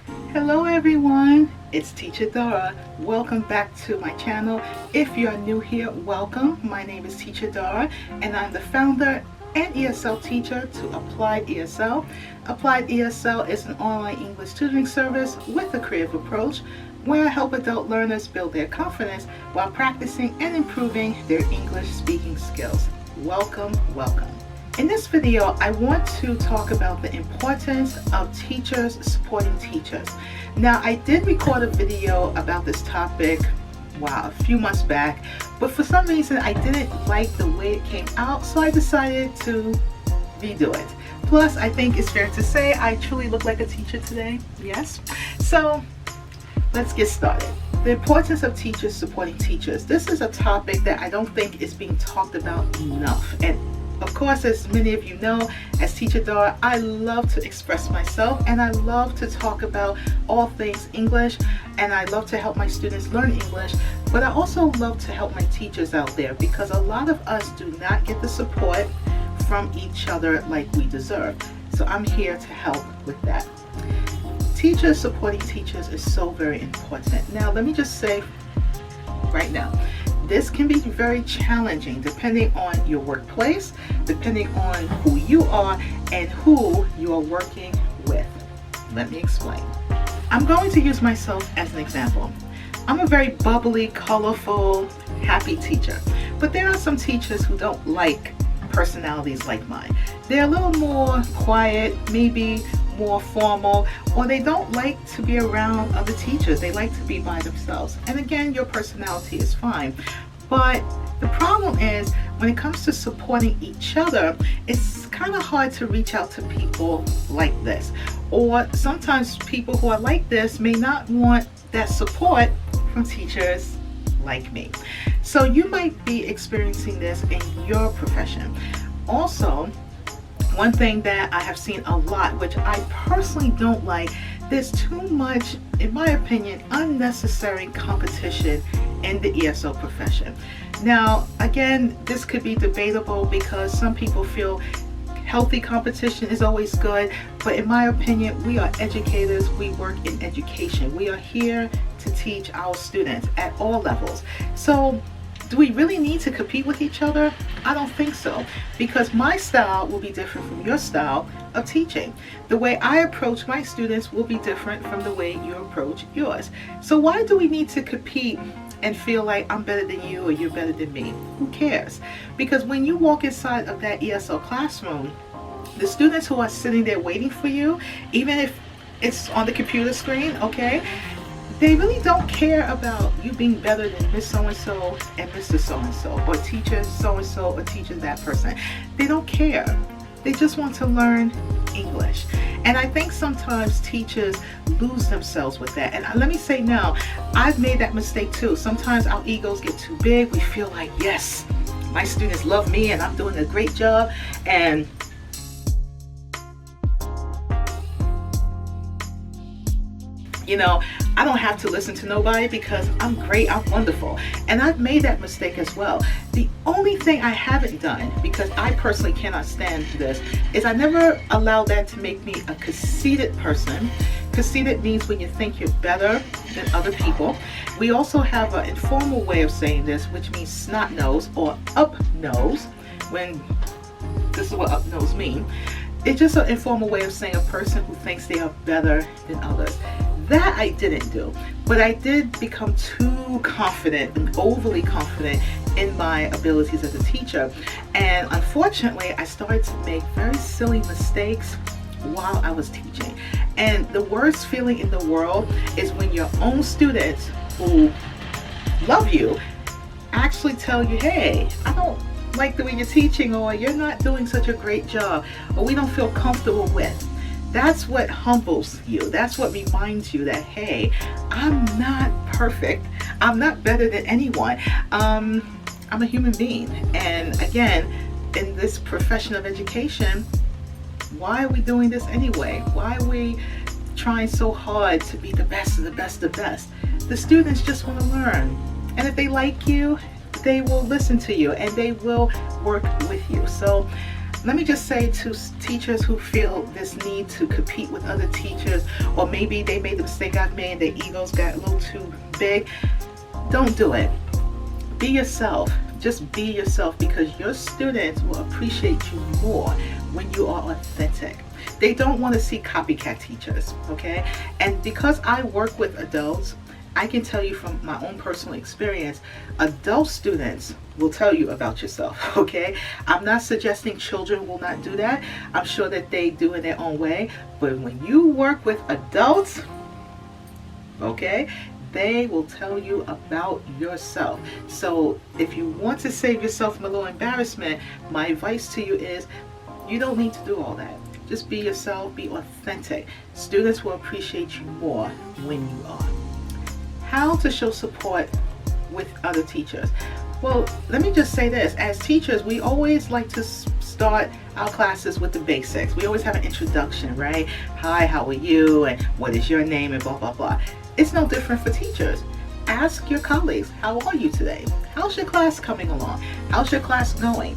Hello everyone, it's Teacher Dara. Welcome back to my channel. If you're new here, welcome. My name is Teacher Dara and I'm the founder and ESL teacher to Applied ESL. Applied ESL is an online English tutoring service with a creative approach where I help adult learners build their confidence while practicing and improving their English speaking skills. Welcome, welcome. In this video, I want to talk about the importance of teachers supporting teachers. Now, I did record a video about this topic, a few months back, but for some reason I didn't like the way it came out, so I decided to redo it. Plus, I think it's fair to say I truly look like a teacher today, yes? So, let's get started. The importance of teachers supporting teachers. This is a topic that I don't think is being talked about enough. And of course, as many of you know, as Teacher Dara, I love to express myself and I love to talk about all things English, and I love to help my students learn English, but I also love to help my teachers out there because a lot of us do not get the support from each other like we deserve. So I'm here to help with that. Teachers supporting teachers is so very important. Now, let me just say right now, this can be very challenging depending on your workplace, depending on who you are and who you are working with. Let me explain. I'm going to use myself as an example. I'm a very bubbly, colorful, happy teacher, but there are some teachers who don't like personalities like mine. They're a little more quiet, maybe more formal, or they don't like to be around other teachers. They like to be by themselves. And again, your personality is fine. But the problem is when it comes to supporting each other, it's kind of hard to reach out to people like this. Or sometimes people who are like this may not want that support from teachers like me. So you might be experiencing this in your profession. Also, one thing that I have seen a lot, which I personally don't like, there's too much, in my opinion, unnecessary competition in the ESL profession. Now, again, this could be debatable because some people feel healthy competition is always good, but in my opinion, we are educators, we work in education. We are here to teach our students at all levels. So, do we really need to compete with each other? I don't think so, because my style will be different from your style of teaching. The way I approach my students will be different from the way you approach yours. So why do we need to compete and feel like I'm better than you or you're better than me? Who cares? Because when you walk inside of that ESL classroom, the students who are sitting there waiting for you, even if it's on the computer screen, okay, they really don't care about you being better than Miss So-and-so and Mr. So-and-so, or teacher so-and-so or teacher that person. They don't care. They just want to learn English. And I think sometimes teachers lose themselves with that. And let me say now, I've made that mistake too. Sometimes our egos get too big. We feel like, yes, my students love me and I'm doing a great job. And you know, I don't have to listen to nobody because I'm great, I'm wonderful. And I've made that mistake as well. The only thing I haven't done, because I personally cannot stand this, is I never allowed that to make me a conceited person. Conceited means when you think you're better than other people. We also have an informal way of saying this, which means snot nose or up nose, when this is what up nose means. It's just an informal way of saying a person who thinks they are better than others. That I didn't do, but I did become too confident and overly confident in my abilities as a teacher. And unfortunately, I started to make very silly mistakes while I was teaching. And the worst feeling in the world is when your own students who love you actually tell you, hey, I don't like the way you're teaching, or you're not doing such a great job, or we don't feel comfortable with. That's what humbles you. That's what reminds you that, hey, I'm not perfect. I'm not better than anyone. I'm a human being. And again, in this profession of education, why are we doing this anyway? Why are we trying so hard to be the best of the best of the best? The students just want to learn. And if they like you, they will listen to you and they will work with you. So let me just say to teachers who feel this need to compete with other teachers, or maybe they made the mistake I've made, their egos got a little too big, don't do it. Be yourself. Just be yourself, because your students will appreciate you more when you are authentic. They don't want to see copycat teachers, okay? And because I work with adults, I can tell you from my own personal experience, adult students will tell you about yourself, okay? I'm not suggesting children will not do that. I'm sure that they do in their own way. But when you work with adults, okay, they will tell you about yourself. So if you want to save yourself from a little embarrassment, my advice to you is you don't need to do all that. Just be yourself, be authentic. Students will appreciate you more when you are. How to show support with other teachers? Well, let me just say this. As teachers, we always like to start our classes with the basics. We always have an introduction, right? Hi, how are you? And what is your name? And blah, blah, blah. It's no different for teachers. Ask your colleagues, how are you today? How's your class coming along? How's your class going?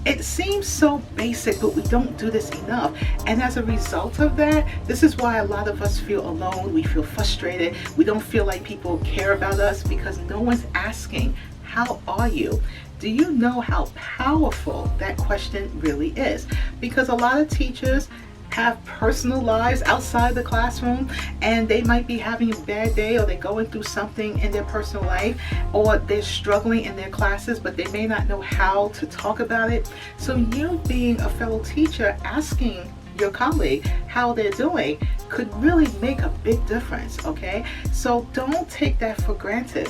It seems so basic, but we don't do this enough. And as a result of that, this is why a lot of us feel alone. We feel frustrated. We don't feel like people care about us, because no one's asking, how are you? Do you know how powerful that question really is? Because a lot of teachers have personal lives outside the classroom, and they might be having a bad day, or they're going through something in their personal life, or they're struggling in their classes, but they may not know how to talk about it. So you being a fellow teacher, asking your colleague how they're doing could really make a big difference, okay? So don't take that for granted.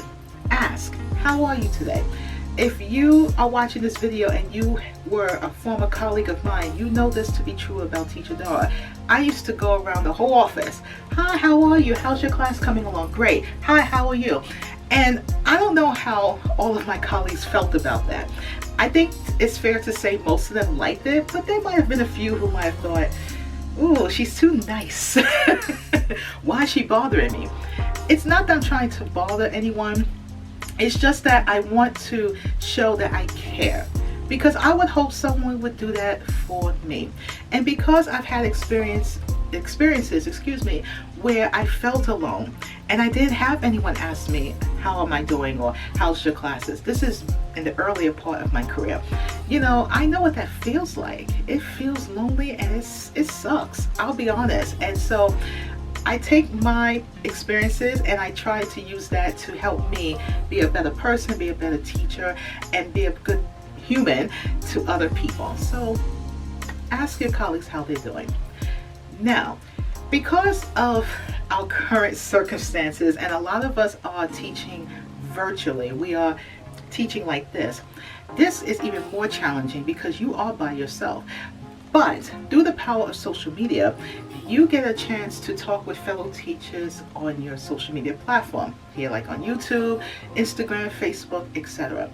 Ask, how are you today? If you are watching this video and you were a former colleague of mine, you know this to be true about Teacher Dara. I used to go around the whole office. Hi, how are you? How's your class coming along? Great. Hi, how are you? And I don't know how all of my colleagues felt about that. I think it's fair to say most of them liked it, but there might have been a few who might have thought, ooh, she's too nice. Why is she bothering me? It's not that I'm trying to bother anyone. It's just that I want to show that I care, because I would hope someone would do that for me. And because I've had experiences, where I felt alone and I didn't have anyone ask me, how am I doing, or how's your classes? This is in the earlier part of my career. You know, I know what that feels like. It feels lonely, and it sucks. I'll be honest. And so I take my experiences and I try to use that to help me be a better person, be a better teacher, and be a good human to other people. So ask your colleagues how they're doing. Now, because of our current circumstances, and a lot of us are teaching virtually, we are teaching like this. This is even more challenging because you are by yourself. But through the power of social media, you get a chance to talk with fellow teachers on your social media platform, here like on YouTube, Instagram, Facebook, etc.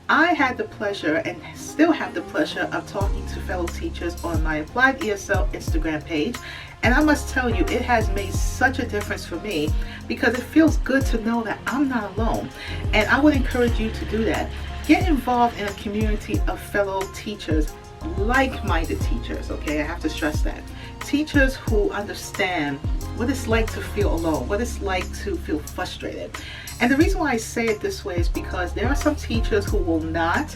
I had the pleasure, and still have the pleasure, of talking to fellow teachers on my Applied ESL Instagram page. And I must tell you, it has made such a difference for me, because it feels good to know that I'm not alone. And I would encourage you to do that. Get involved in a community of fellow teachers, like-minded teachers, okay? I have to stress that. Teachers who understand what it's like to feel alone, what it's like to feel frustrated. And the reason why I say it this way is because there are some teachers who will not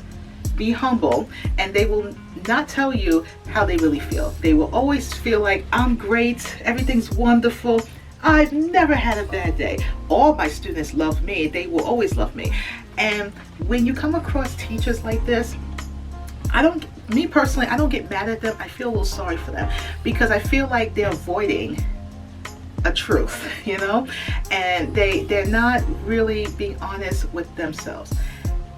be humble, and they will not tell you how they really feel. They will always feel like, I'm great, everything's wonderful, I've never had a bad day. All my students love me, they will always love me. And when you come across teachers like this, me personally, I don't get mad at them. I feel a little sorry for them, because I feel like they're avoiding a truth, you know, and they're not really being honest with themselves.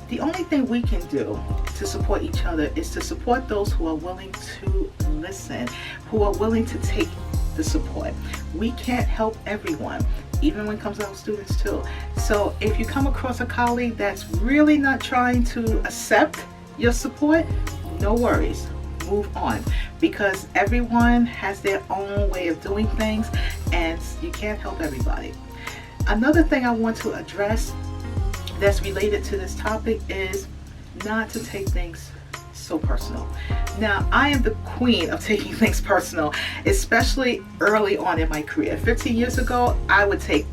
The only thing we can do to support each other is to support those who are willing to listen, who are willing to take the support. We can't help everyone, even when it comes to our students too. So if you come across a colleague that's really not trying to accept your support, no worries, move on, because everyone has their own way of doing things, and you can't help everybody. Another thing I want to address that's related to this topic is not to take things so personal. Now, I am the queen of taking things personal, especially early on in my career. 15 years ago, I would take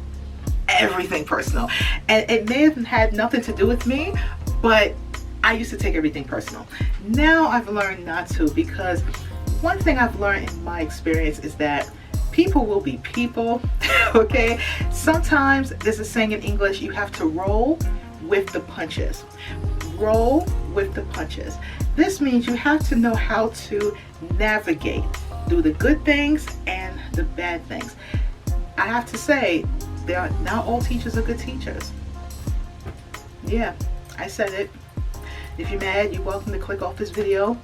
everything personal. And it may have had nothing to do with me, but I used to take everything personal. Now I've learned not to, because one thing I've learned in my experience is that people will be people, okay? Sometimes there's a saying in English, you have to roll with the punches. Roll with the punches. This means you have to know how to navigate through the good things and the bad things. I have to say, not all teachers are good teachers. Yeah, I said it. If you're mad, you're welcome to click off this video.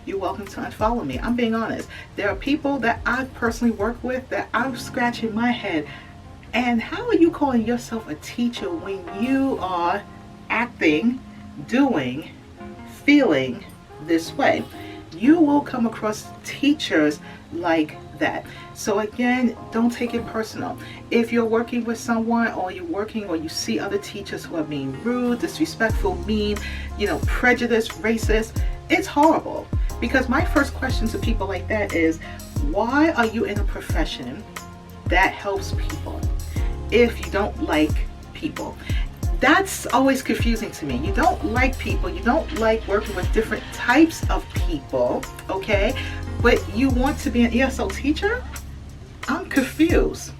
You're welcome to unfollow me. I'm being honest. There are people that I personally work with that I'm scratching my head. And how are you calling yourself a teacher when you are acting, doing, feeling this way? You will come across teachers like that. So again, don't take it personal. If you're working with someone, or you see other teachers who are being rude, disrespectful, mean, prejudiced, racist, it's horrible. Because my first question to people like that is, why are you in a profession that helps people if you don't like people? That's always confusing to me. You don't like people, you don't like working with different types of people, okay? But you want to be an ESL teacher? I'm confused.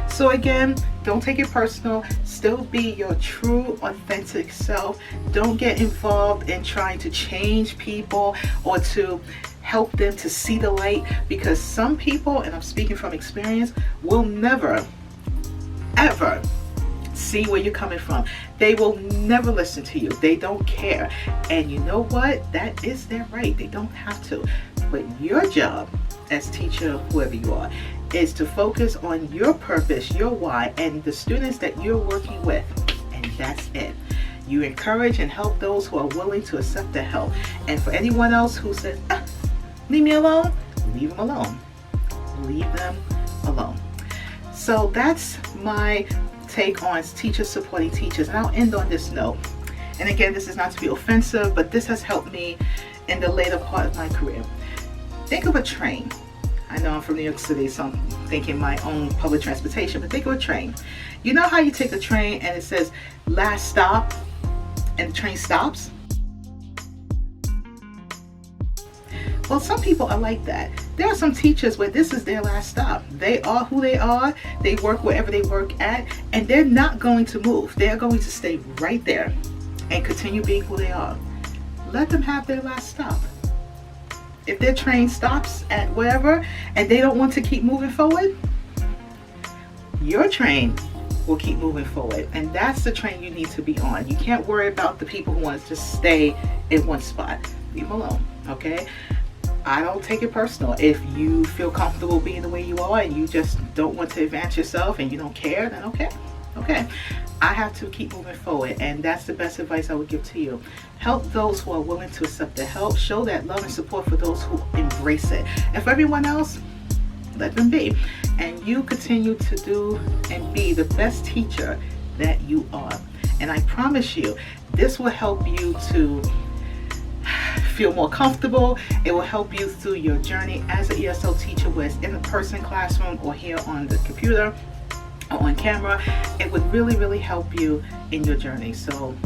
So again, don't take it personal. Still be your true, authentic self. Don't get involved in trying to change people or to help them to see the light, because some people, and I'm speaking from experience, will never, ever see where you're coming from. They will never listen to you. They don't care. And you know what? That is their right. They don't have to. But your job as teacher, whoever you are, is to focus on your purpose, your why, and the students that you're working with. And that's it. You encourage and help those who are willing to accept the help. And for anyone else who says, leave me alone, leave them alone. Leave them alone. So that's my take on teachers supporting teachers, and I'll end on this note. And again, this is not to be offensive, but this has helped me in the later part of my career. Think of a train. I know I'm from New York City, so I'm thinking my own public transportation, but think of a train. You know how you take a train and it says last stop and the train stops? Well, some people are like that. There are some teachers where this is their last stop. They are who they are. They work wherever they work at, and they're not going to move. They're going to stay right there and continue being who they are. Let them have their last stop. If their train stops at wherever and they don't want to keep moving forward, your train will keep moving forward. And that's the train you need to be on. You can't worry about the people who want to just stay in one spot. Leave them alone, okay? I don't take it personal. If you feel comfortable being the way you are and you just don't want to advance yourself and you don't care, then okay. I have to keep moving forward, and that's the best advice I would give to you. Help those who are willing to accept the help. Show that love and support for those who embrace it. And for everyone else, let them be. And you continue to do and be the best teacher that you are. And I promise you, this will help you to feel more comfortable. It will help you through your journey as an ESL teacher, whether it's in a person classroom or here on the computer or on camera. It would really, really help you in your journey. So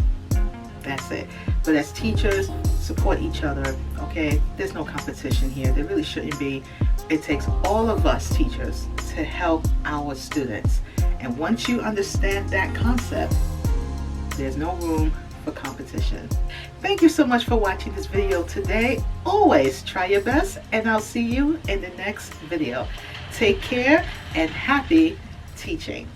that's it. But as teachers, support each other, okay? There's no competition here. There really shouldn't be. It takes all of us teachers to help our students. And once you understand that concept, there's no room for competition. Thank you so much for watching this video today. Always try your best, and I'll see you in the next video. Take care and happy teaching.